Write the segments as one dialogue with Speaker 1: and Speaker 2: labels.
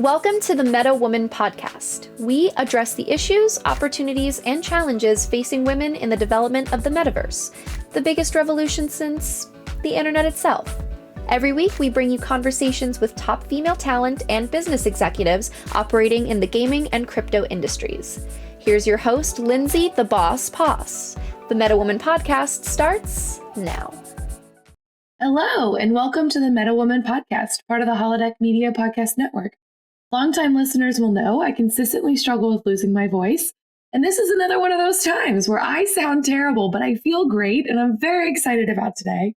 Speaker 1: Welcome to the Meta Woman podcast. We address the issues, opportunities, and challenges facing women in the development of the metaverse, the biggest revolution since the internet itself. Every week, we bring you conversations with top female talent and business executives operating in the gaming and crypto industries. Here's your host, Lindsay, the Boss Poss. The Meta Woman podcast starts now.
Speaker 2: Hello, and welcome to the Meta Woman podcast, part of the Holodeck Media Podcast Network. Longtime listeners will know I consistently struggle with losing my voice, and this is another one of those times where I sound terrible, but I feel great, and I'm very excited about today.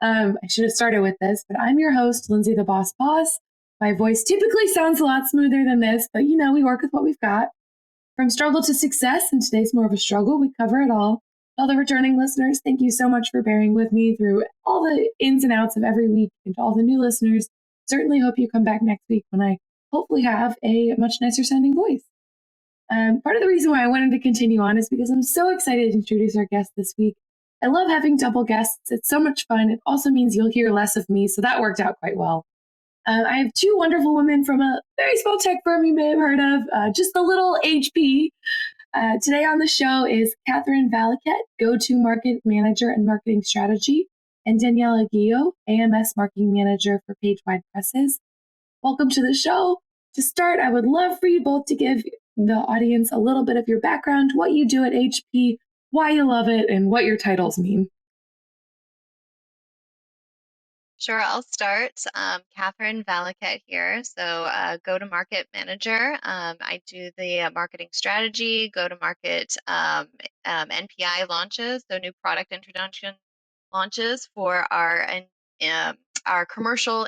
Speaker 2: I should have started with this, but I'm your host, Lindsay the Boss Boss. My voice typically sounds a lot smoother than this, but we work with what we've got. From struggle to success, and today's more of a struggle, we cover it all. All the returning listeners, thank you so much for bearing with me through all the ins and outs of every week. And to all the new listeners, certainly hope you come back next week when I hopefully have a much nicer sounding voice. Part of the reason why I wanted to continue on is because I'm so excited to introduce our guest this week. I love having double guests. It's so much fun. It also means you'll hear less of me, so that worked out quite well. I have two wonderful women from a very small tech firm you may have heard of, just a little HP. Today on the show is Catherine Valiquette, Go-To-Market Manager and Marketing Strategy, and Daniella, Guio, AMS Marketing Manager for PageWide Web Presses. Welcome to the show. To start, I would love for you both to give the audience a little bit of your background, what you do at HP, why you love it, and what your titles mean.
Speaker 3: Sure, I'll start. Catherine Valiquette here. So, go-to-market manager. I do the marketing strategy, go-to-market NPI launches, so new product introduction launches for our commercial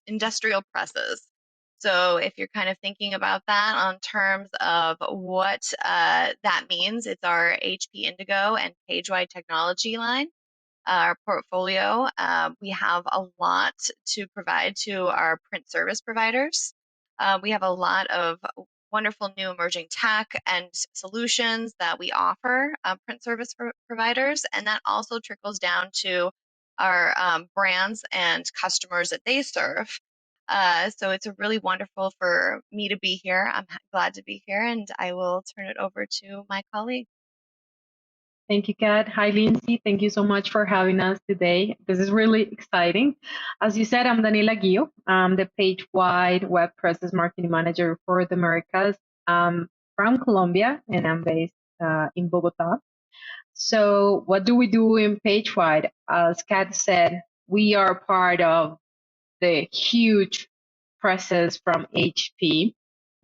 Speaker 3: industrial presses. So, if you're kind of thinking about that on terms of what that means, it's our HP Indigo and PageWide technology line. Our portfolio, we have a lot to provide to our print service providers. We have a lot of wonderful new emerging tech and solutions that we offer print service providers, and that also trickles down to our brands and customers that they serve. So it's really wonderful for me to be here. I'm glad to be here, and I will turn it over to my colleague.
Speaker 4: Thank you, Kat. Hi, Lindsay. Thank you so much for having us today. This is really exciting. As you said, I'm Daniella Guio. I'm the PageWide Web Presses Marketing Manager for the Americas. I'm from Colombia, and I'm based in Bogota. So what do we do in PageWide? As Kat said, we are part of the huge presses from HP.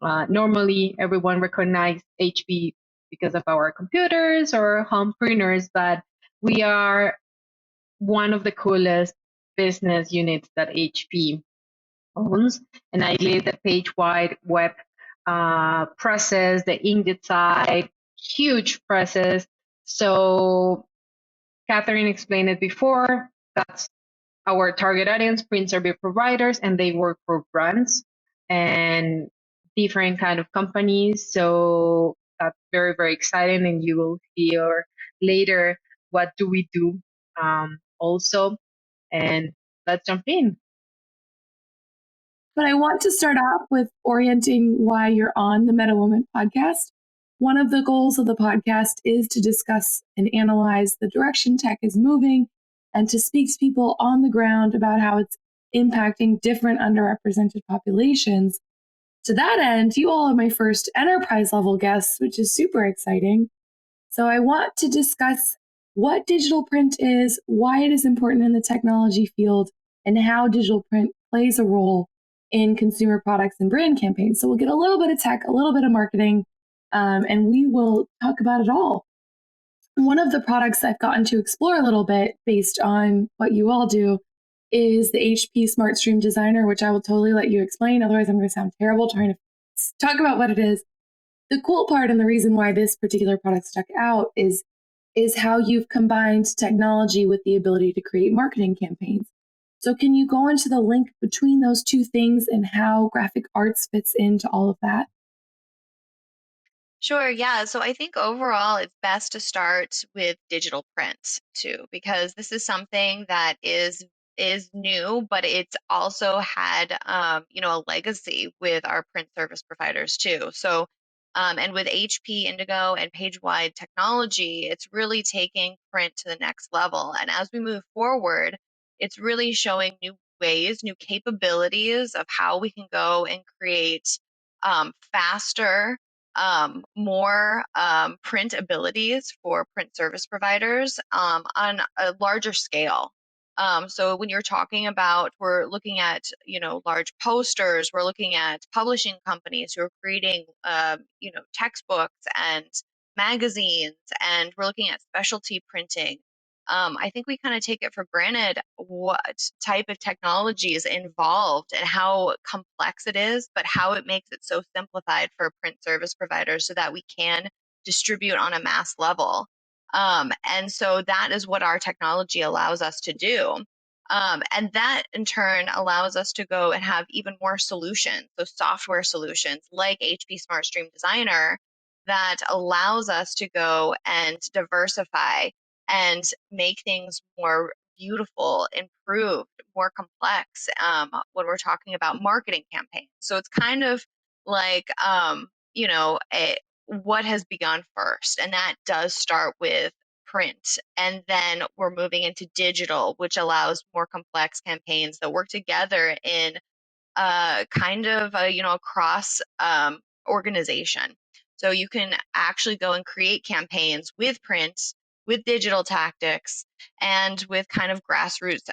Speaker 4: Normally, everyone recognizes HP because of our computers or home printers, but we are one of the coolest business units that HP owns. And I lead the PageWide Web Presses, the inkjet side, huge presses. So Catherine explained it before. That's our target audience, print service providers, and they work for brands and different kind of companies. So that's very, very exciting, and you will hear later what do we do also. And let's jump in.
Speaker 2: But I want to start off with orienting why you're on the Meta Woman podcast. One of the goals of the podcast is to discuss and analyze the direction tech is moving and to speak to people on the ground about how it's impacting different underrepresented populations. To that end, you all are my first enterprise level guests, which is super exciting. So I want to discuss what digital print is, why it is important in the technology field, and how digital print plays a role in consumer products and brand campaigns. So we'll get a little bit of tech, a little bit of marketing, and we will talk about it all. One of the products I've gotten to explore a little bit based on what you all do is the HP Smart Stream Designer, which I will totally let you explain. Otherwise, I'm going to sound terrible trying to talk about what it is. The cool part and the reason why this particular product stuck out is how you've combined technology with the ability to create marketing campaigns. So can you go into the link between those two things and how graphic arts fits into all of that?
Speaker 3: Sure, yeah. So I think overall it's best to start with digital print too, because this is something that is is new, but it's also had, a legacy with our print service providers too. So, and with HP, Indigo, and PageWide technology, it's really taking print to the next level. And as we move forward, it's really showing new ways, new capabilities of how we can go and create faster, more print abilities for print service providers on a larger scale. So when you're talking about, we're looking at, large posters, we're looking at publishing companies who are creating, textbooks and magazines, and we're looking at specialty printing. I think we kind of take it for granted what type of technology is involved and how complex it is, but how it makes it so simplified for print service providers so that we can distribute on a mass level. And so that is what our technology allows us to do. And that in turn allows us to go and have even more solutions, so software solutions like HP SmartStream Designer that allows us to go and diversify and make things more beautiful, improved, more complex when we're talking about marketing campaigns. So it's kind of like, what has begun first, and that does start with print, and then we're moving into digital, which allows more complex campaigns that work together in kind of a cross organization. So you can actually go and create campaigns with print, with digital tactics, and with kind of grassroots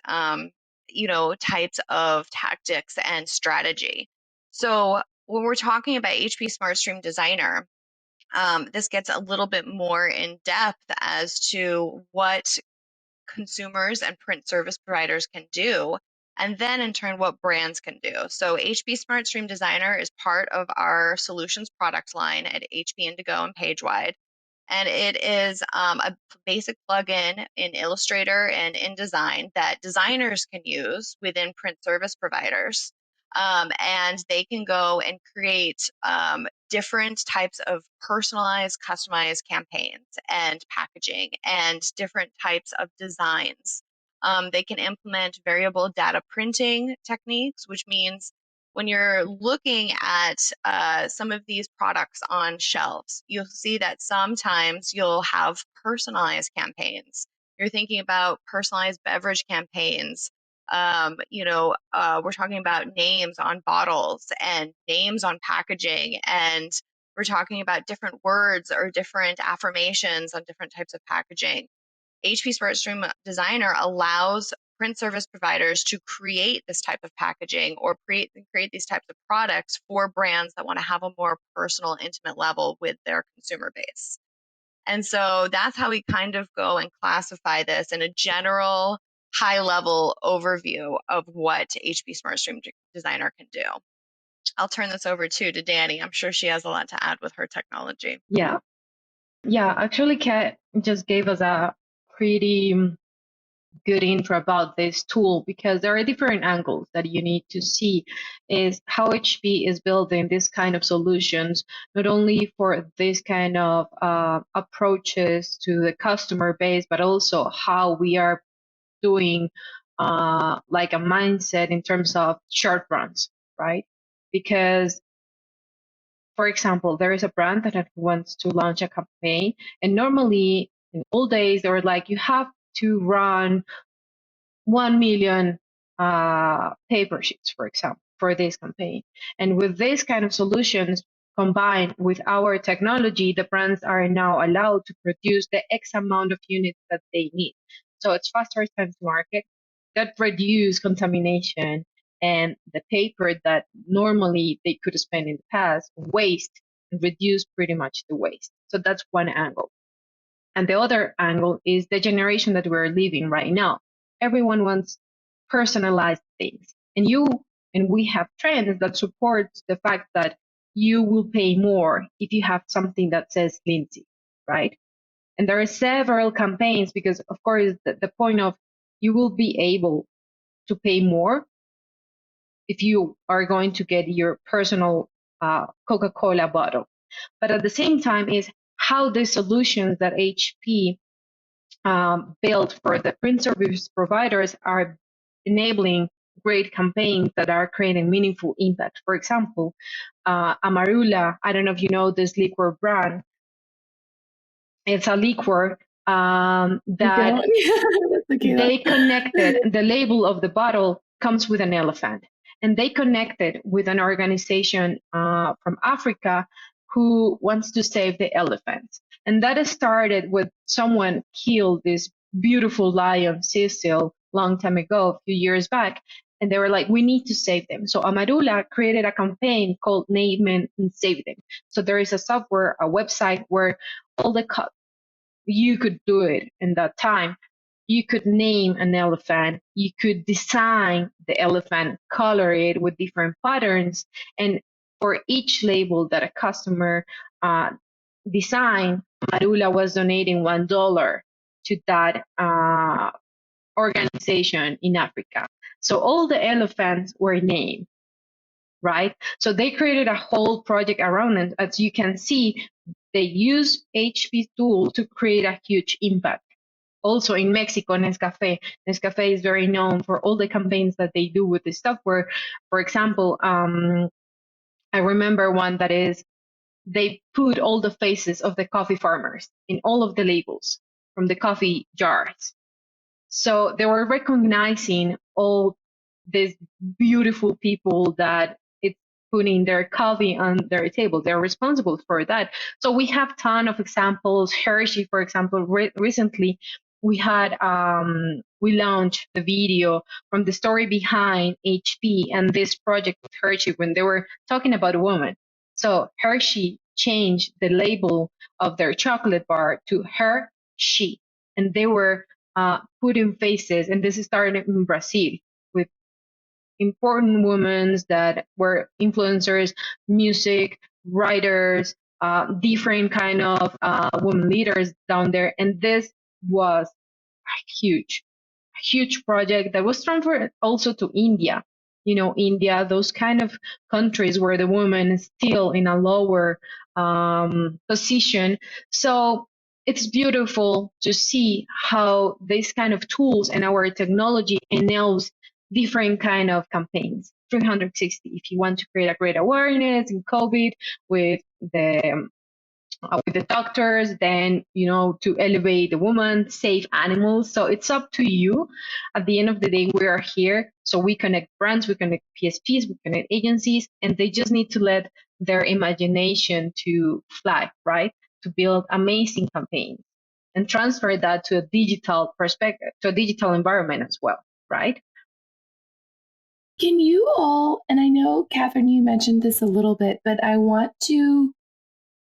Speaker 3: types of tactics and strategy. So when we're talking about HP SmartStream Designer, this gets a little bit more in depth as to what consumers and print service providers can do, and then in turn what brands can do. So HP SmartStream Designer is part of our solutions product line at HP Indigo and PageWide. And it is a basic plugin in Illustrator and InDesign that designers can use within print service providers. And they can go and create different types of personalized, customized campaigns and packaging and different types of designs. They can implement variable data printing techniques, which means when you're looking at some of these products on shelves, you'll see that sometimes you'll have personalized campaigns. You're thinking about personalized beverage campaigns. We're talking about names on bottles and names on packaging, and we're talking about different words or different affirmations on different types of packaging. HP SmartStream Designer allows print service providers to create this type of packaging or create these types of products for brands that want to have a more personal, intimate level with their consumer base. And so that's how we kind of go and classify this in a general, high-level overview of what HP SmartStream Designer can do. I'll turn this over to Dani. I'm sure she has a lot to add with her technology.
Speaker 4: Yeah, actually, Kat just gave us a pretty good intro about this tool, because there are different angles that you need to see is how HP is building this kind of solutions, not only for this kind of approaches to the customer base, but also how we are doing like a mindset in terms of short runs, right? Because, for example, there is a brand that wants to launch a campaign, and normally in old days, they were like, you have to run 1 million paper sheets, for example, for this campaign. And with this kind of solutions combined with our technology, the brands are now allowed to produce the X amount of units that they need. So it's faster time to market, that reduce contamination, and the paper that normally they could spend in the past, waste, and reduce pretty much the waste. So that's one angle. And the other angle is the generation that we're living right now. Everyone wants personalized things. And we have trends that support the fact that you will pay more if you have something that says Lindsay, right? And there are several campaigns because, of course, the point of you will be able to pay more if you are going to get your personal Coca-Cola bottle. But at the same time is how the solutions that HP built for the print service providers are enabling great campaigns that are creating meaningful impact. For example, Amarula, I don't know if you know this liquor brand. It's a liquor that they connected, the label of the bottle comes with an elephant. And they connected with an organization from Africa who wants to save the elephants. And that started with someone killed this beautiful lion, Cecil, long time ago, a few years back. And they were like, we need to save them. So Amarula created a campaign called Name and Save Them. So there is a software, a website where all the you could do it in that time. You could name an elephant, you could design the elephant, color it with different patterns, and for each label that a customer designed, Marula was donating $1 to that organization in Africa. So all the elephants were named, right? So they created a whole project around it. As you can see, they use HP tool to create a huge impact. Also in Mexico, Nescafé is very known for all the campaigns that they do with the software. For example, I remember one that is they put all the faces of the coffee farmers in all of the labels from the coffee jars. So they were recognizing all these beautiful people that it's putting their coffee on their table. They're responsible for that. So we have a ton of examples. Hershey, for example, recently we had we launched the video from the story behind HP and this project with Hershey when they were talking about a woman. So Hershey changed the label of their chocolate bar to Hershey, and they were putting faces, and this started in Brazil with important women that were influencers, music, writers, different kind of women leaders down there, and this was a huge project that was transferred also to India. You know, India, those kind of countries where the woman is still in a lower position. So it's beautiful to see how these kind of tools and our technology enables different kind of campaigns 360. If you want to create a great awareness in COVID with the doctors, then to elevate the woman, save animals. So it's up to you. At the end of the day, we are here, so we connect brands, we connect PSPs, we connect agencies, and they just need to let their imagination to fly, right? To build amazing campaigns and transfer that to a digital perspective, to a digital environment as well, right?
Speaker 2: Can you all, and I know, Catherine, you mentioned this a little bit, but I want to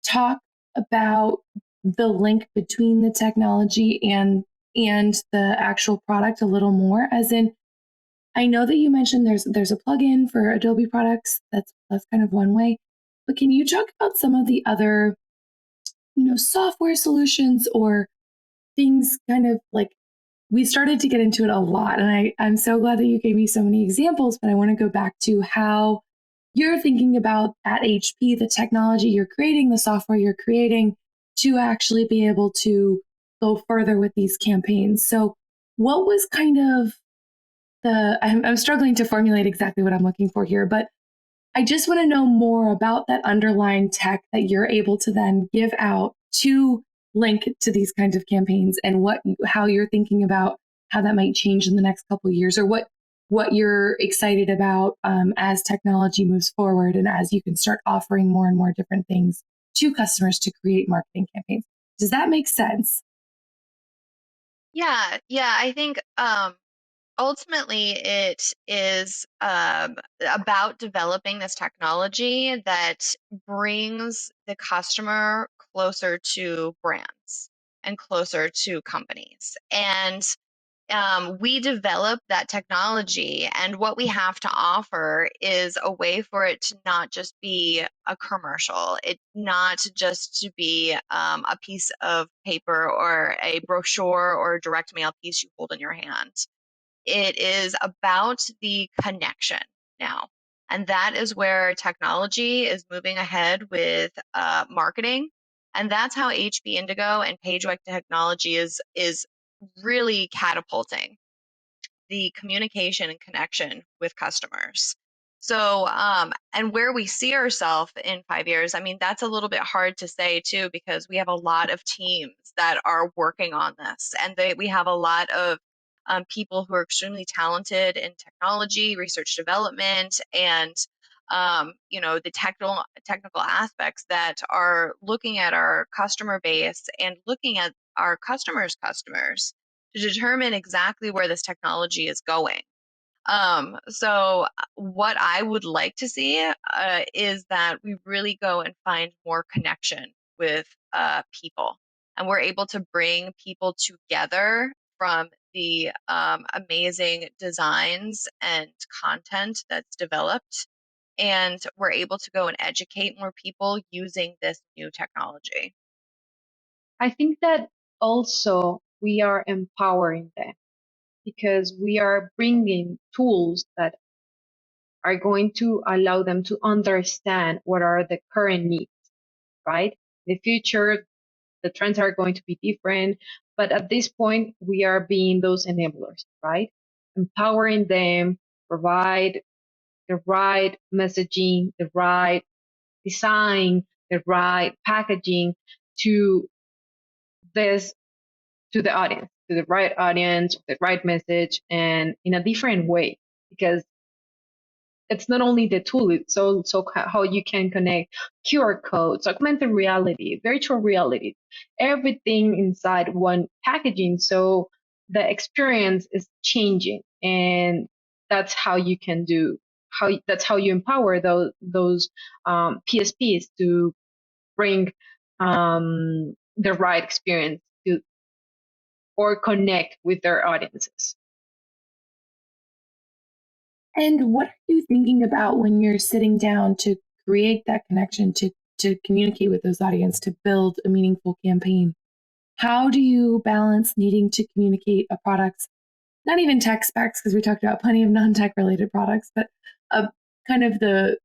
Speaker 2: talk about the link between the technology and the actual product a little more. As in, I know that you mentioned there's a plugin for Adobe products. That's kind of one way. But can you talk about some of the other, software solutions or things kind of like we started to get into it a lot. And I'm so glad that you gave me so many examples, but I want to go back to how you're thinking about at HP, the technology you're creating, the software you're creating to actually be able to go further with these campaigns. So what was kind of I'm struggling to formulate exactly what I'm looking for here, but I just want to know more about that underlying tech that you're able to then give out to link to these kinds of campaigns and how you're thinking about how that might change in the next couple of years, or what you're excited about as technology moves forward and as you can start offering more and more different things to customers to create marketing campaigns. Does that make sense?
Speaker 3: Yeah, I think ultimately it is about developing this technology that brings the customer closer to brands and closer to companies. And we develop that technology, and what we have to offer is a way for it to not just be a commercial, it not just to be a piece of paper or a brochure or a direct mail piece you hold in your hand. It is about the connection now. And that is where technology is moving ahead with marketing. And that's how HP Indigo and PageWide technology is really catapulting. the communication and connection with customers. So, and where we see ourselves in 5 years, I mean, that's a little bit hard to say too, because we have a lot of teams that are working on this, and we have a lot of people who are extremely talented in technology, research development, and the technical aspects that are looking at our customer base and looking at our customers to determine exactly where this technology is going. So what I would like to see is that we really go and find more connection with people, and we're able to bring people together from the amazing designs and content that's developed, and we're able to go and educate more people using this new technology.
Speaker 4: I think that also we are empowering them because we are bringing tools that are going to allow them to understand what are the current needs, right? In the future, the trends are going to be different, but at this point, we are being those enablers, right? Empowering them, provide the right messaging, the right design, the right packaging to this, to the audience, to the right audience, the right message, and in a different way, because it's not only the tool, it's also how you can connect QR codes, augmented reality, virtual reality, everything inside one packaging. So the experience is changing, and that's how you can that's how you empower those PSPs to bring the right experience to or connect with their audiences.
Speaker 2: And what are you thinking about when you're sitting down to create that connection, to communicate with those audience, to build a meaningful campaign? How do you balance needing to communicate a product's, not even tech specs, because we talked about plenty of non-tech related products, but kind of the,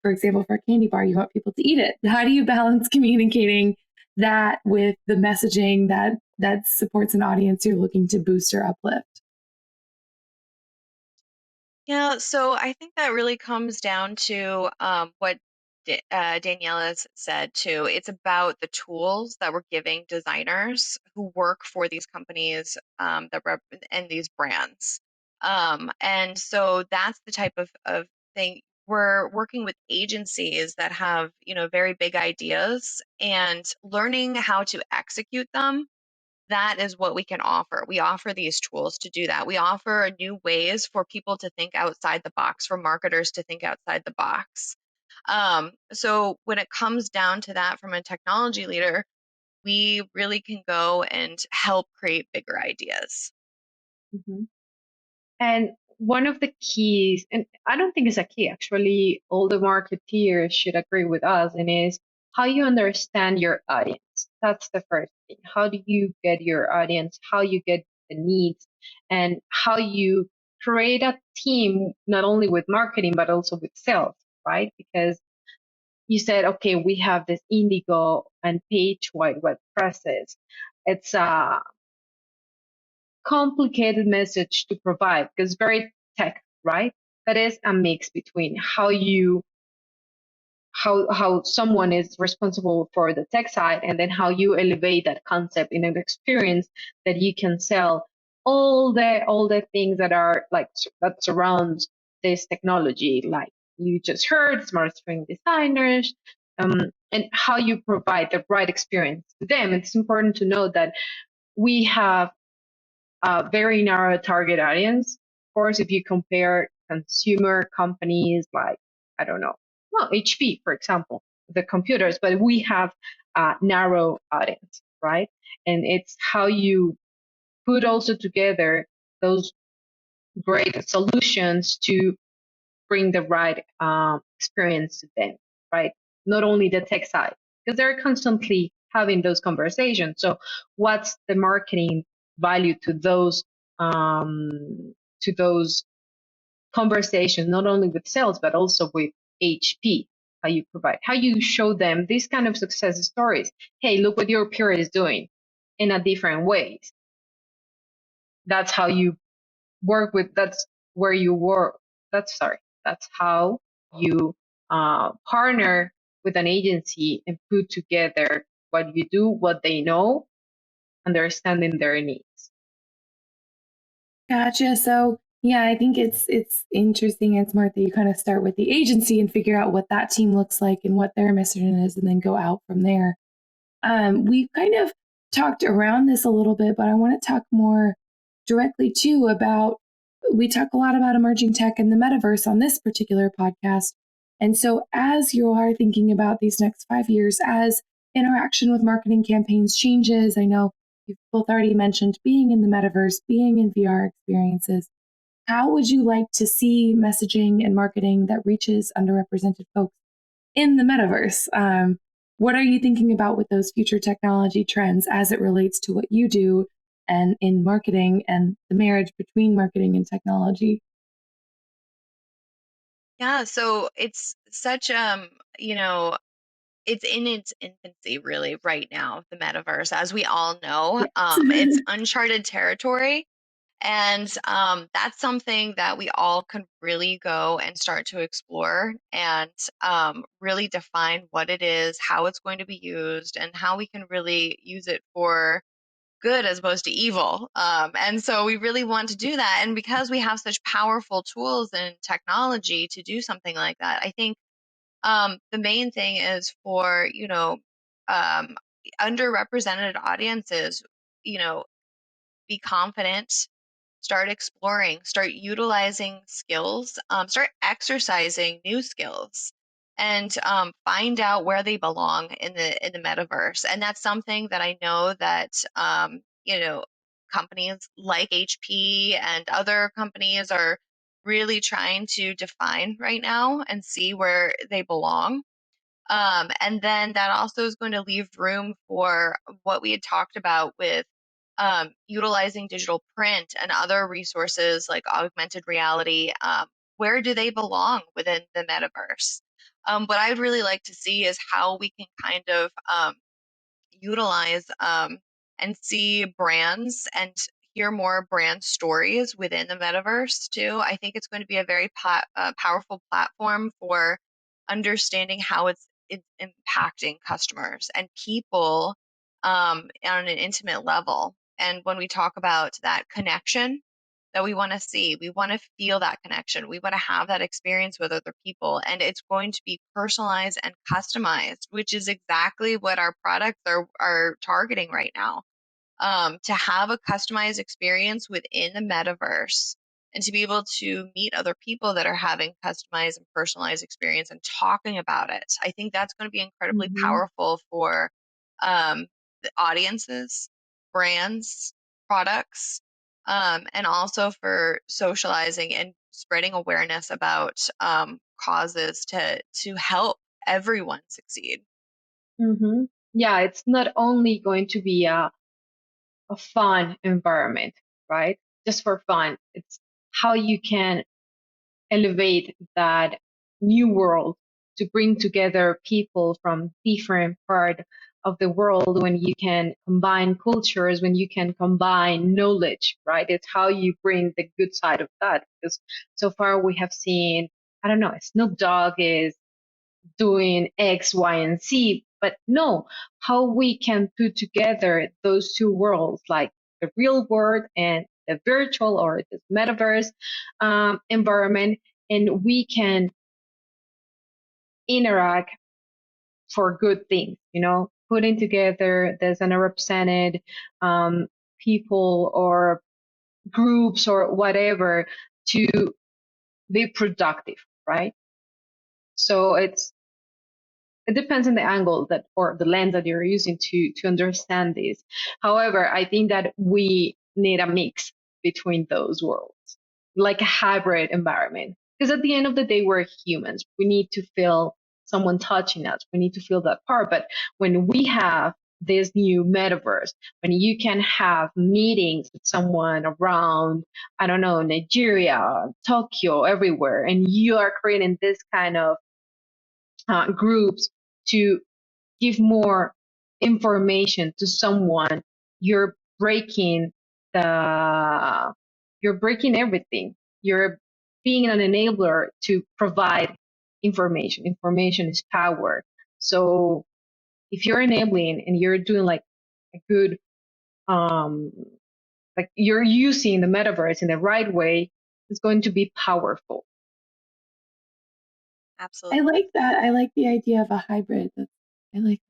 Speaker 2: for example, for a candy bar, you want people to eat it. How do you balance communicating that with the messaging that supports an audience you're looking to boost or uplift?
Speaker 3: Yeah, so I think that really comes down to what Daniella said too. It's about the tools that we're giving designers who work for these companies and these brands. And so that's the type of thing. We're working with agencies that have, very big ideas, and learning how to execute them. That is what we can offer. We offer these tools to do that. We offer new ways for people to think outside the box, for marketers to think outside the box. So when it comes down to that from a technology leader, we really can go and help create bigger ideas.
Speaker 4: Mm-hmm. And one of the keys, and I don't think it's a key, actually, all the marketeers should agree with us, and is how you understand your audience. That's the first thing. How do you get your audience, how you get the needs, and how you create a team, not only with marketing, but also with sales, right? Because you said, okay, we have this Indigo and PageWide Web Presses. It's a complicated message to provide because very tech, right? That is a mix between how someone is responsible for the tech side, and then how you elevate that concept in an experience that you can sell all the things that are like that surrounds this technology, like you just heard, smart screen designers, and how you provide the right experience to them. It's important to note that we have a very narrow target audience. Of course, if you compare consumer companies like, I don't know, well, HP, for example, the computers, but we have a narrow audience, right? And it's how you put also together those great solutions to bring the right experience to them, right? Not only the tech side, because they're constantly having those conversations. So what's the marketing value to those conversations, not only with sales, but also with HP? How you provide, how you show them these kind of success stories. Hey, look what your peer is doing in a different ways. That's how you work with, that's where you work. That's how you partner with an agency and put together what you do, what they know, understanding their needs.
Speaker 2: Gotcha. So yeah, I think it's interesting and smart that you kind of start with the agency and figure out what that team looks like and what their mission is, and then go out from there. We've kind of talked around this a little bit, but I want to talk more directly too about. We talk a lot about emerging tech and the metaverse on this particular podcast. And so, as you are thinking about these next 5 years, as interaction with marketing campaigns changes, I know you've both already mentioned being in the metaverse, being in VR experiences. How would you like to see messaging and marketing that reaches underrepresented folks in the metaverse? What are you thinking about with those future technology trends as it relates to what you do and in marketing and the marriage between marketing and technology?
Speaker 3: Yeah, so it's such it's in its infancy really right now, the metaverse. As we all know, it's
Speaker 2: Yes.
Speaker 3: uncharted territory. And that's something that we all can really go and start to explore and really define what it is, how it's going to be used, and how we can really use it for good as opposed to evil. And so we really want to do that. And because we have such powerful tools and technology to do something like that, I think the main thing is for, um, underrepresented audiences, you know, be confident, start exploring, start utilizing skills, start exercising new skills, and find out where they belong in the metaverse. And that's something that I know that companies like HP and other companies are really trying to define right now and see where they belong. And then that also is going to leave room for what we had talked about with utilizing digital print and other resources like augmented reality. Where do they belong within the metaverse? What I'd really like to see is how we can kind of utilize and see brands and hear more brand stories within the metaverse too. I think it's going to be a very powerful platform for understanding how it's impacting customers and people on an intimate level. And when we talk about that connection that we want to see, we want to feel that connection. We want to have that experience with other people, and it's going to be personalized and customized, which is exactly what our products are targeting right now. To have a customized experience within the metaverse and to be able to meet other people that are having customized and personalized experience and talking about it. I think that's going to be incredibly
Speaker 2: Mm-hmm.
Speaker 3: powerful for the audiences, brands, products, and also for socializing and spreading awareness about causes to help everyone succeed.
Speaker 4: Mm-hmm. Yeah, it's not only going to be a fun environment, right? Just for fun. It's how you can elevate that new world to bring together people from different part of the world, when you can combine cultures, when you can combine knowledge, right? It's how you bring the good side of that. Because so far we have seen, I don't know, Snoop Dogg is doing X, Y, and Z, but no, how we can put together those two worlds, like the real world and the virtual or the metaverse environment, and we can interact for good things, putting together there's underrepresented people or groups or whatever to be productive, right? So it depends on the angle that or the lens that you're using to understand this. However, I think that we need a mix between those worlds, like a hybrid environment. Because at the end of the day, we're humans. We need to feel someone touching us. We need to feel that part. But when we have this new metaverse, when you can have meetings with someone around, I don't know, Nigeria, Tokyo, everywhere, and you are creating this kind of groups to give more information to someone, you're breaking the you're breaking everything. You're being an enabler to provide information. Information is power. So if you're enabling and you're doing like a good, like you're using the metaverse in the right way, it's going to be powerful.
Speaker 3: Absolutely.
Speaker 2: I like that. I like the idea of a hybrid. I like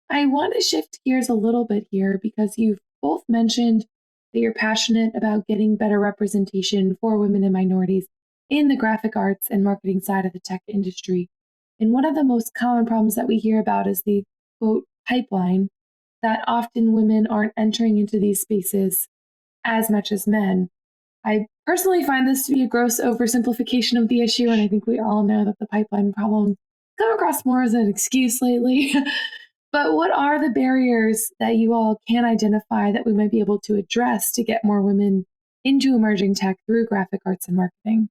Speaker 2: I want to shift gears a little bit here because you've both mentioned that you're passionate about getting better representation for women and minorities in the graphic arts and marketing side of the tech industry. And one of the most common problems that we hear about is the quote pipeline, that often women aren't entering into these spaces as much as men. I personally find this to be a gross oversimplification of the issue, and I think we all know that the pipeline problem come across more as an excuse lately. But what are the barriers that you all can identify that we might be able to address to get more women into emerging tech through graphic arts and marketing?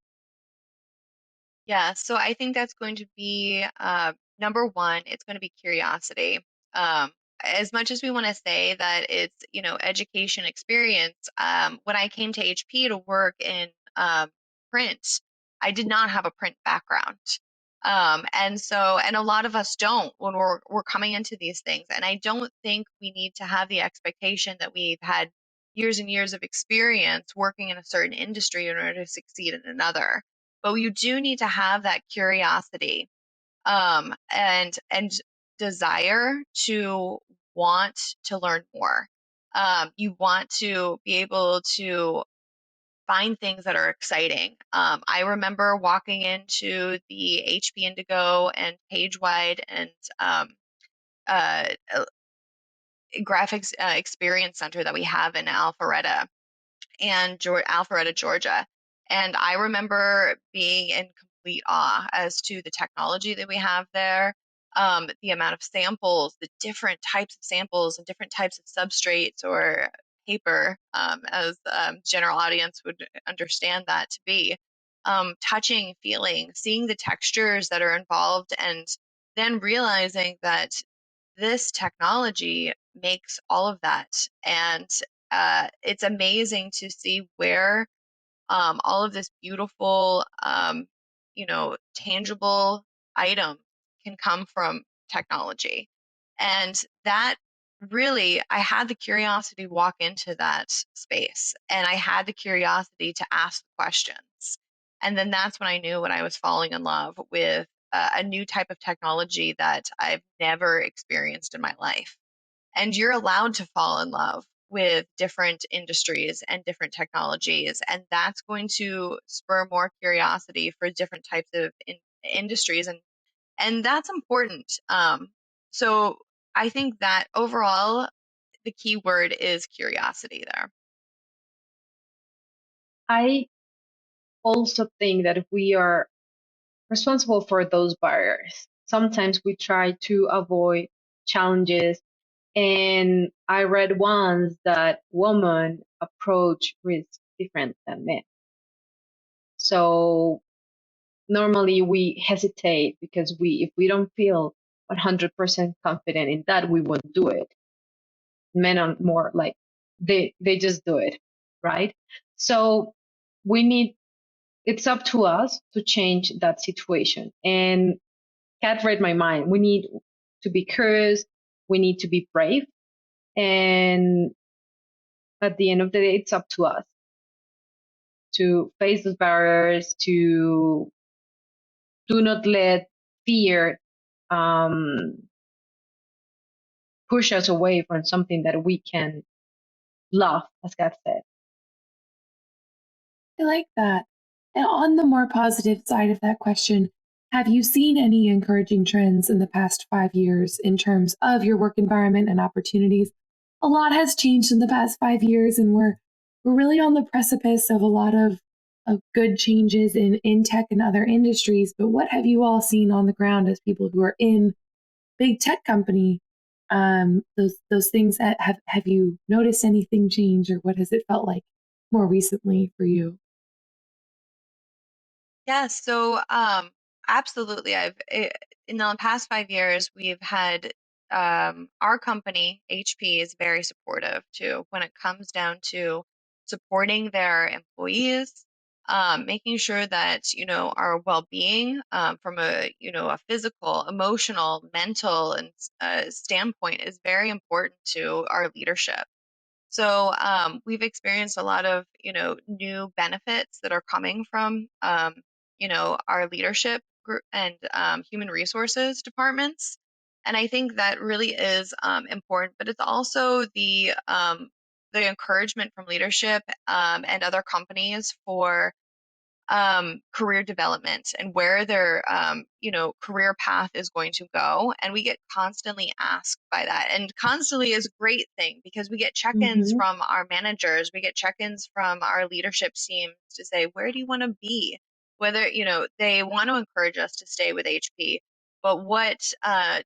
Speaker 3: Yeah, so I think that's going to be number one, it's going to be curiosity. Um, as much as we want to say that it's, education experience, when I came to HP to work in print, I did not have a print background. And a lot of us don't when we're coming into these things. And I don't think we need to have the expectation that we've had years and years of experience working in a certain industry in order to succeed in another, but you do need to have that curiosity and desire to want to learn more. You want to be able to find things that are exciting. I remember walking into the HP Indigo and PageWide and uh, graphics experience center that we have in Alpharetta Alpharetta, Georgia. And I remember being in complete awe as to the technology that we have there, the amount of samples, the different types of samples and different types of substrates or paper, as general audience would understand that to be. Touching, feeling, seeing the textures that are involved, and then realizing that this technology makes all of that. And it's amazing to see where all of this beautiful, tangible item can come from technology. And that really, I had the curiosity to walk into that space and I had the curiosity to ask questions. And then that's when I knew when I was falling in love with a new type of technology that I've never experienced in my life. And you're allowed to fall in love with different industries and different technologies, and that's going to spur more curiosity for different types of industries, and that's important. So I think that overall the key word is curiosity there.
Speaker 4: I also think that if we are responsible for those barriers, sometimes we try to avoid challenges. And I read once that women approach risk different than men. So normally we hesitate because if we don't feel 100% confident in that, we won't do it. Men are more like they just do it, right? So it's up to us to change that situation. And Kat read my mind. We need to be curious. We need to be brave. And at the end of the day, it's up to us to face those barriers, to do not let fear push us away from something that we can love, as God said.
Speaker 2: I like that. And on the more positive side of that question, have you seen any encouraging trends in the past 5 years in terms of your work environment and opportunities? A lot has changed in the past 5 years, and we're really on the precipice of a lot of good changes in tech and other industries. But what have you all seen on the ground as people who are in big tech company? Those things that have you noticed anything change, or what has it felt like more recently for you?
Speaker 3: Yeah, so absolutely. In the past 5 years, we've had our company, HP, is very supportive too when it comes down to supporting their employees, making sure that our well-being from a physical, emotional, mental, and standpoint is very important to our leadership. So we've experienced a lot of new benefits that are coming from our leadership group and human resources departments. And I think that really is important, but it's also the encouragement from leadership and other companies for career development and where their career path is going to go. And we get constantly asked by that, and constantly is a great thing because we get check-ins
Speaker 2: Mm-hmm.
Speaker 3: from our managers, we get check-ins from our leadership teams to say, where do you want to be? Whether they want to encourage us to stay with HP, but what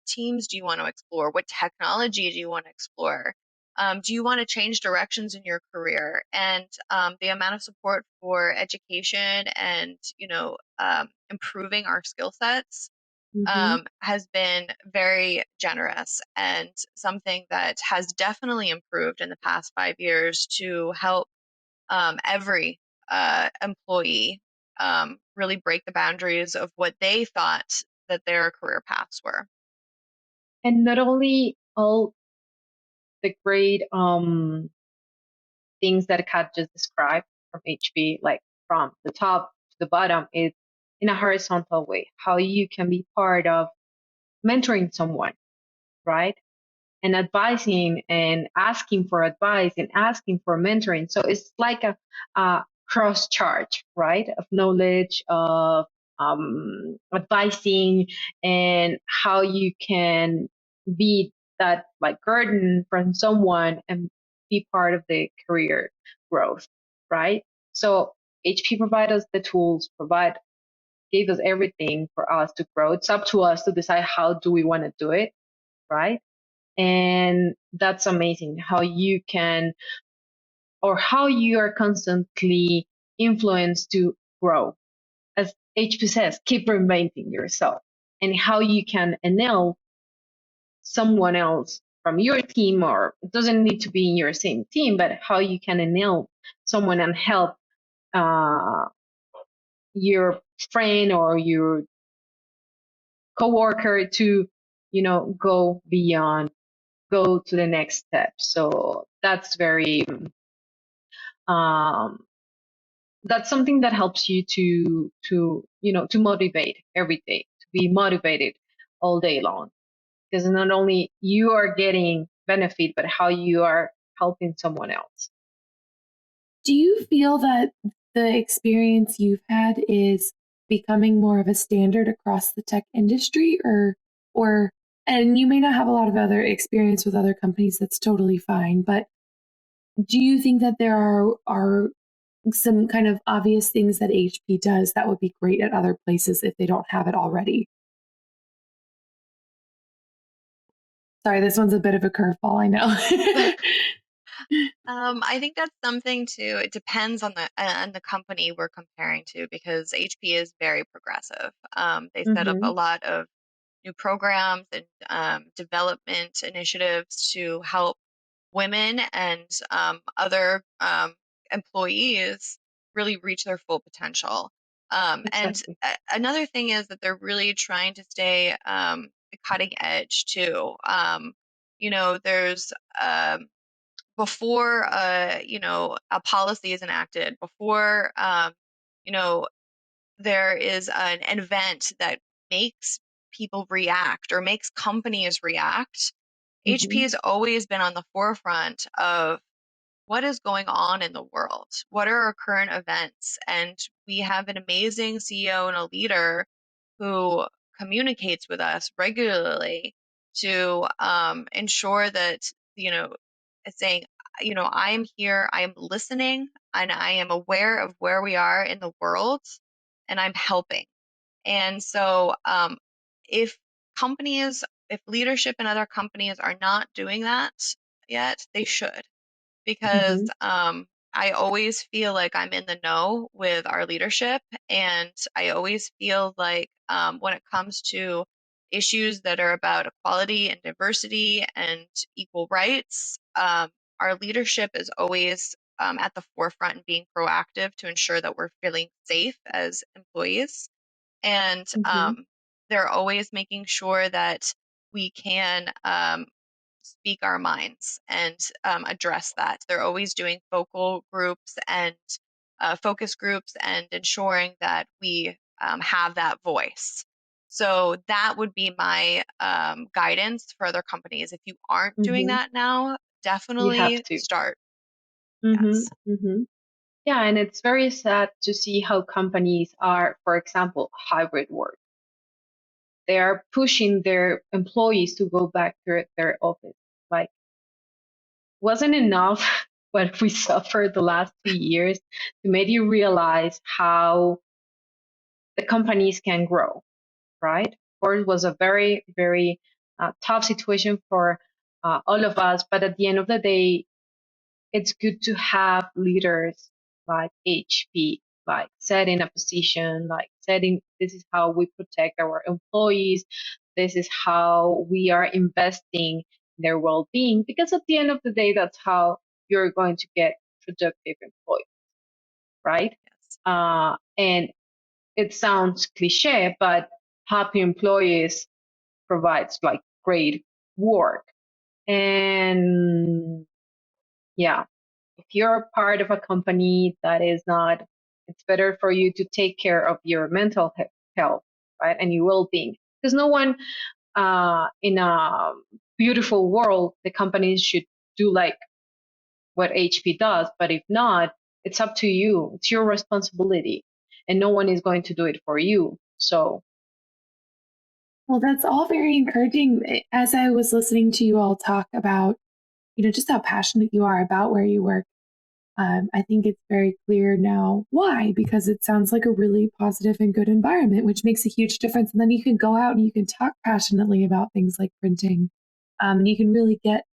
Speaker 3: teams do you want to explore? What technology do you want to explore? Do you want to change directions in your career? And the amount of support for education and improving our skill sets
Speaker 2: Mm-hmm.
Speaker 3: has been very generous, and something that has definitely improved in the past 5 years to help every employee really break the boundaries of what they thought that their career paths were.
Speaker 4: And not only all the great things that Kat just described from HP, like from the top to the bottom, is in a horizontal way, how you can be part of mentoring someone, right? And advising and asking for advice and asking for mentoring. So it's like a cross charge, right? Of knowledge, of advising, and how you can be that like burden from someone and be part of the career growth, right? So HP provide us the tools, gave us everything for us to grow. It's up to us to decide how do we want to do it, right? And that's amazing how you can, or how you are constantly influenced to grow. As HP says, keep reinventing yourself, and how you can enable someone else from your team, or it doesn't need to be in your same team, but how you can enable someone and help uh, your friend or your coworker to, go beyond, go to the next step. So that's very um, that's something that helps you to motivate every day, to be motivated all day long, because not only you are getting benefit, but how you are helping someone else.
Speaker 2: Do you feel that the experience you've had is becoming more of a standard across the tech industry, or and you may not have a lot of other experience with other companies, that's totally fine, but do you think that there are some kind of obvious things that HP does that would be great at other places if they don't have it already? Sorry, this one's a bit of a curveball, I know.
Speaker 3: I think that's something too. It depends on the company we're comparing to, because HP is very progressive. They set up a
Speaker 2: Mm-hmm.
Speaker 3: lot of new programs and development initiatives to help women and other employees really reach their full potential. And
Speaker 2: Exactly.
Speaker 3: another thing is that they're really trying to stay cutting edge too. There's before a policy is enacted, before you know there is an event that makes people react or makes companies react, HP
Speaker 2: Mm-hmm.
Speaker 3: has always been on the forefront of what is going on in the world, what are our current events. And we have an amazing CEO and a leader who communicates with us regularly to ensure that, saying, I am here, I am listening, and I am aware of where we are in the world, and I'm helping. And so, if if leadership in other companies are not doing that yet, they should, because
Speaker 2: Mm-hmm.
Speaker 3: I always feel like I'm in the know with our leadership, and I always feel like when it comes to issues that are about equality and diversity and equal rights, our leadership is always at the forefront and being proactive to ensure that we're feeling safe as employees. And
Speaker 2: Mm-hmm.
Speaker 3: they're always making sure that we can speak our minds and address that. They're always doing focal groups and focus groups and ensuring that we have that voice. So that would be my guidance for other companies. If you aren't doing
Speaker 2: Mm-hmm.
Speaker 3: that now,
Speaker 4: You have
Speaker 3: definitely
Speaker 4: to.
Speaker 3: start.
Speaker 4: Mm-hmm.
Speaker 3: Yes.
Speaker 4: Mm-hmm. Yeah, and it's very sad to see how companies are, for example, hybrid work. They are pushing their employees to go back to their office. Like, wasn't enough what we suffered the last 2 years to make you realize how the companies can grow, right? Of course, it was a very, very tough situation for all of us, but at the end of the day, it's good to have leaders like HP, like setting a position, like setting, this is how we protect our employees. This is how we are investing in their well-being, because at the end of the day, that's how you're going to get productive employees, right?
Speaker 3: Yes.
Speaker 4: And it sounds cliche, but happy employees provides like great work. And yeah, if you're part of a company that is not, it's better for you to take care of your mental health, right? And your well-being. Because no one in a beautiful world, the companies should do like what HP does. But if not, it's up to you. It's your responsibility. And no one is going to do it for you. So,
Speaker 2: Well, that's all very encouraging. As I was listening to you all talk about, just how passionate you are about where you work, I think it's very clear now why, because it sounds like a really positive and good environment, which makes a huge difference. And then you can go out and you can talk passionately about things like printing, and you can really get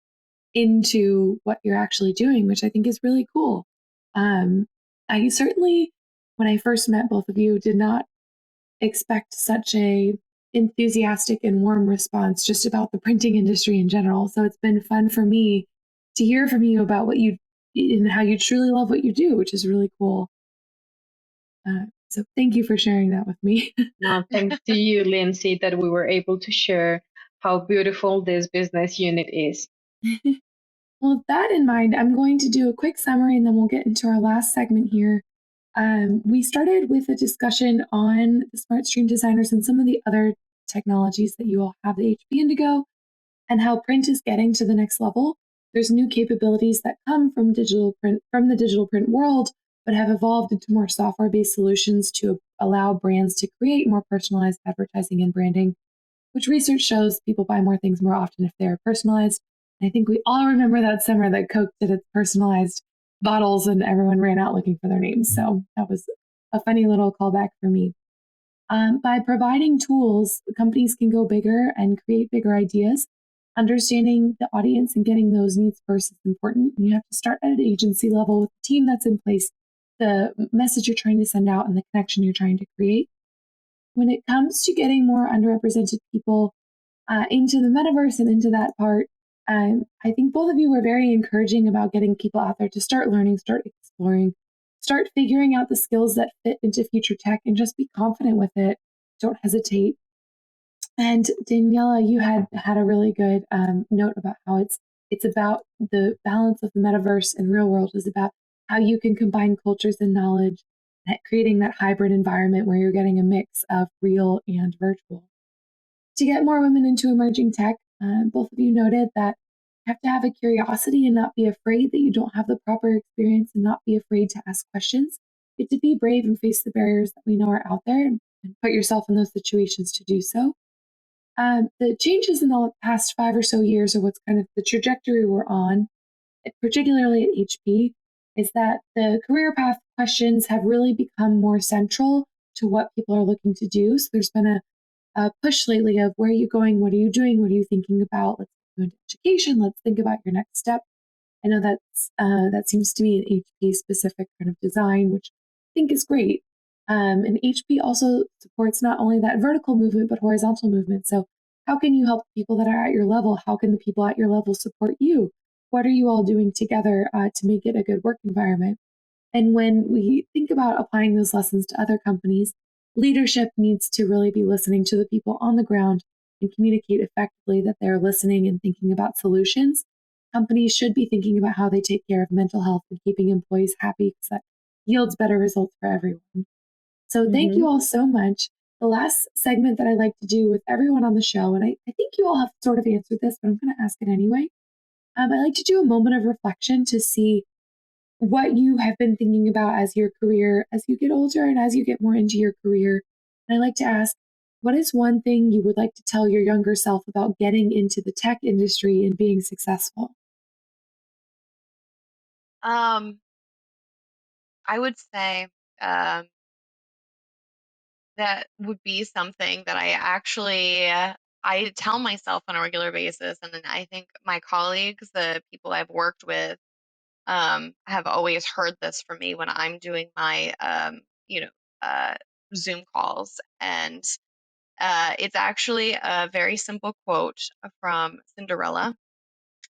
Speaker 2: into what you're actually doing, which I think is really cool. I certainly, when I first met both of you, did not expect such a enthusiastic and warm response just about the printing industry in general. So it's been fun for me to hear from you about what you and how you truly love what you do, which is really cool. So thank you for sharing that with me.
Speaker 4: thanks to you, Lindsay, that we were able to share how beautiful this business unit is.
Speaker 2: Well, with that in mind, I'm going to do a quick summary and then we'll get into our last segment here. We started with a discussion on the Smart Stream designers and some of the other technologies that you all have, the HP Indigo, and how print is getting to the next level. There's new capabilities that come from digital print, from the digital print world, but have evolved into more software-based solutions to allow brands to create more personalized advertising and branding, which research shows people buy more things more often if they're personalized. And I think we all remember that summer that Coke did its personalized bottles and everyone ran out looking for their names. So that was a funny little callback for me. By providing tools, companies can go bigger and create bigger ideas. Understanding the audience and getting those needs first is important. And you have to start at an agency level with the team that's in place, the message you're trying to send out, and the connection you're trying to create. When it comes to getting more underrepresented people into the metaverse and into that part, I think both of you were very encouraging about getting people out there to start learning, start exploring, start figuring out the skills that fit into future tech, and just be confident with it. Don't hesitate. And Daniella, you had a really good note about how it's about the balance of the metaverse and real world is about how you can combine cultures and knowledge, creating that hybrid environment where you're getting a mix of real and virtual. To get more women into emerging tech, both of you noted that you have to have a curiosity and not be afraid that you don't have the proper experience and not be afraid to ask questions. You have to be brave and face the barriers that we know are out there and put yourself in those situations to do so. The changes in the past 5 or so years are what's kind of the trajectory we're on, particularly at HP, is that the career path questions have really become more central to what people are looking to do. So there's been a push lately of where are you going? What are you doing? What are you thinking about? Let's go into education. Let's think about your next step. I know that seems to be an HP specific kind of design, which I think is great. And HP also supports not only that vertical movement, but horizontal movement. So How can you help people that are at your level? How can the people at your level support you? What are you all doing together to make it a good work environment? And when we think about applying those lessons to other companies, leadership needs to really be listening to the people on the ground and communicate effectively that they're listening and thinking about solutions. Companies should be thinking about how they take care of mental health and keeping employees happy because that yields better results for everyone. So thank you all so much. The last segment that I like to do with everyone on the show, and I think you all have sort of answered this, but I'm going to ask it anyway. I like to do a moment of reflection to see what you have been thinking about as your career, as you get older and as you get more into your career. And I like to ask, what is one thing you would like to tell your younger self about getting into the tech industry and being successful?
Speaker 3: I would say that would be something that I actually I tell myself on a regular basis, and then I think my colleagues, the people I've worked with, have always heard this from me when I'm doing my Zoom calls, and it's actually a very simple quote from Cinderella,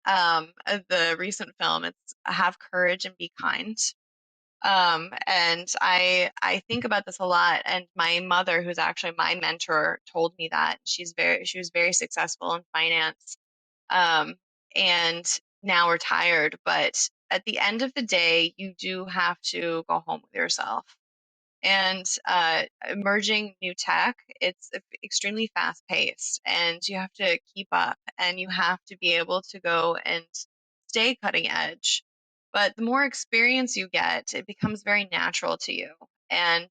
Speaker 3: the recent film. It's "Have courage and be kind." And I think about this a lot. And my mother, who's actually my mentor, told me that she was very successful in finance, um, and now retired. But at the end of the day, you do have to go home with yourself. And emerging new tech, it's extremely fast paced, and you have to keep up, and you have to be able to go and stay cutting edge. But the more experience you get, it becomes very natural to you, and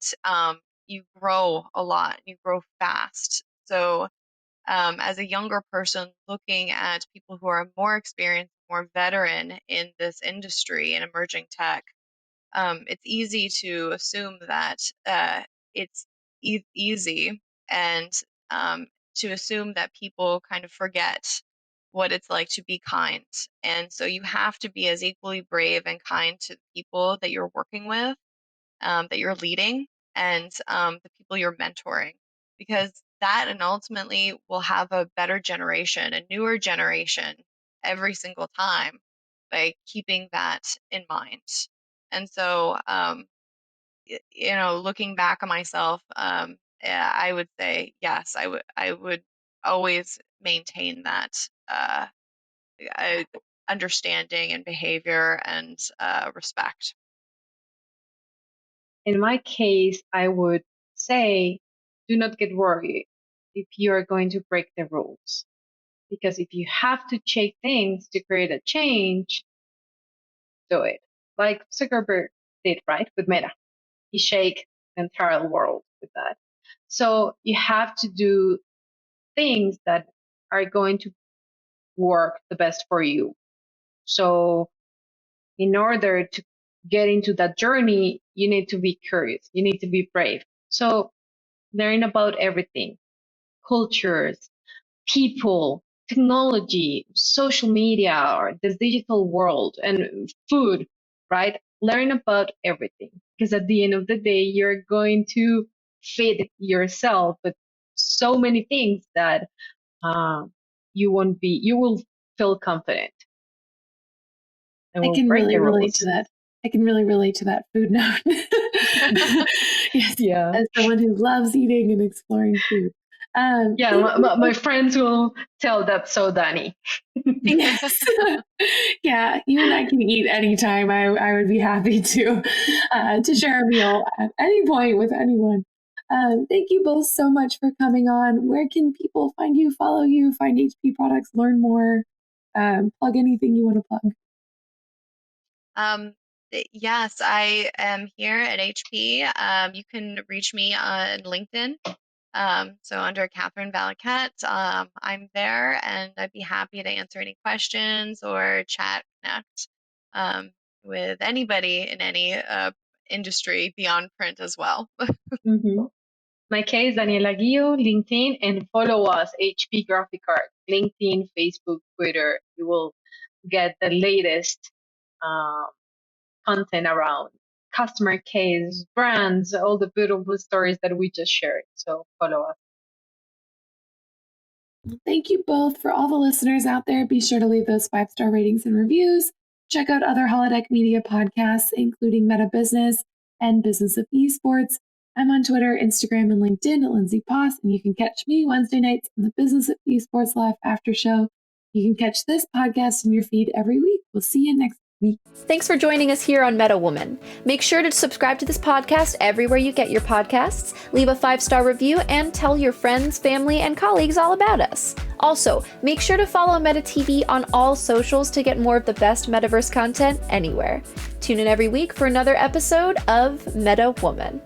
Speaker 3: you grow a lot, you grow fast. So as a younger person looking at people who are more experienced, more veteran in this industry in emerging tech, it's easy to assume that it's easy, and to assume that people kind of forget what it's like to be kind. And so you have to be as equally brave and kind to the people that you're working with, that you're leading, and the people you're mentoring, because that and ultimately will have a better generation, a newer generation every single time by keeping that in mind. And so, looking back on myself, yeah, I would say yes, I would always maintain that uh, uh, understanding and behavior and respect.
Speaker 4: In my case, I would say, do not get worried if you're going to break the rules. Because if you have to change things to create a change, do it. Like Zuckerberg did, right, with Meta. He shake the entire world with that. So you have to do things that are going to work the best for you. So in order to get into that journey, you need to be curious. You need to be brave. So learn about everything, cultures, people, technology, social media, or the digital world, and food, right? Learn about everything, because at the end of the day, you're going to feed yourself with so many things that you will feel confident and
Speaker 2: I
Speaker 4: will
Speaker 2: can
Speaker 4: break
Speaker 2: really
Speaker 4: the
Speaker 2: relate to
Speaker 4: rules.
Speaker 2: that. I can really relate to that food note. Yes,
Speaker 4: Yeah.
Speaker 2: as someone who loves eating and exploring food.
Speaker 4: Yeah,
Speaker 2: Thank you
Speaker 4: my friends will tell that so, Danny.
Speaker 2: Yes. Yeah, you and I can eat anytime. I would be happy to share a meal at any point with anyone. Thank you both so much for coming on. Where can people find you, follow you, find HP products, learn more, plug anything you want to plug?
Speaker 3: Um, yes, I am here at HP. You can reach me on LinkedIn. So under Catherine Valiquette, I'm there, and I'd be happy to answer any questions or chat, connect with anybody in any industry beyond print as well.
Speaker 4: Mm-hmm. My case, Daniella Guio, LinkedIn, and follow us, HP Graphic Art, LinkedIn, Facebook, Twitter. You will get the latest uh, content around customer case, brands, all the beautiful stories that we just shared. So follow us.
Speaker 2: Well, thank you both. For all the listeners out there, be sure to leave those 5-star ratings and reviews. Check out other Holodeck Media podcasts, including Meta Business and Business of Esports. I'm on Twitter, Instagram, and LinkedIn at Lindsay Poss, and you can catch me Wednesday nights on the Business of Esports Live After Show. You can catch this podcast in your feed every week. We'll see you next week.
Speaker 1: Thanks for joining us here on Meta Woman. Make sure to subscribe to this podcast everywhere you get your podcasts, leave a 5-star review, and tell your friends, family, and colleagues all about us. Also, make sure to follow Meta TV on all socials to get more of the best metaverse content anywhere. Tune in every week for another episode of Meta Woman.